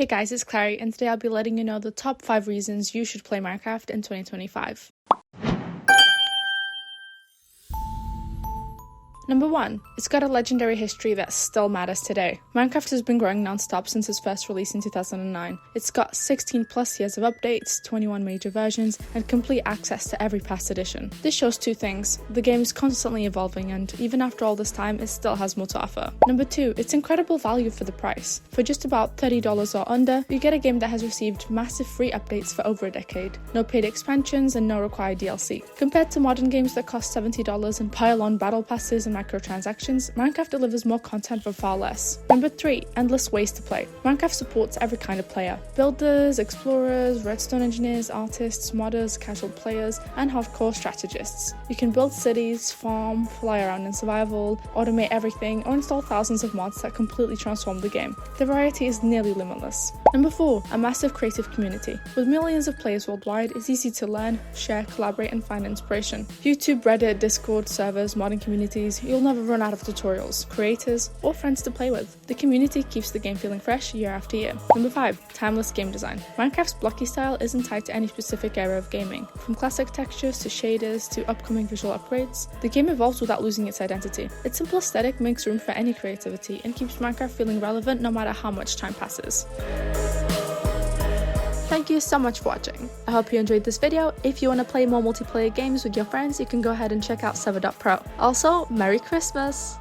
Hey guys, it's Clary, and today I'll be letting you know the top 5 reasons you should play Minecraft in 2025. Number 1. It's got a legendary history that still matters today. Minecraft has been growing non-stop since its first release in 2009. It's got 16 plus years of updates, 21 major versions, and complete access to every past edition. This shows two things. The game is constantly evolving, and even after all this time, it still has more to offer. Number 2. It's incredible value for the price. For just about $30 or under, you get a game that has received massive free updates for over a decade. No paid expansions and no required DLC. Compared to modern games that cost $70 and pile on battle passes and microtransactions, Minecraft delivers more content for far less. Number 3. Endless ways to play. Minecraft supports every kind of player. Builders, explorers, redstone engineers, artists, modders, casual players, and hardcore strategists. You can build cities, farm, fly around in survival, automate everything, or install thousands of mods that completely transform the game. The variety is nearly limitless. Number 4. A massive creative community. With millions of players worldwide, it's easy to learn, share, collaborate, and find inspiration. YouTube, Reddit, Discord, servers, modding communities, you'll never run out of tutorials, creators, or friends to play with. The community keeps the game feeling fresh year after year. Number 5. Timeless game design. Minecraft's blocky style isn't tied to any specific era of gaming. From classic textures to shaders to upcoming visual upgrades, the game evolves without losing its identity. Its simple aesthetic makes room for any creativity and keeps Minecraft feeling relevant no matter how much time passes. Thank you so much for watching. I hope you enjoyed this video. If you want to play more multiplayer games with your friends, you can go ahead and check out Server.pro. Also, Merry Christmas!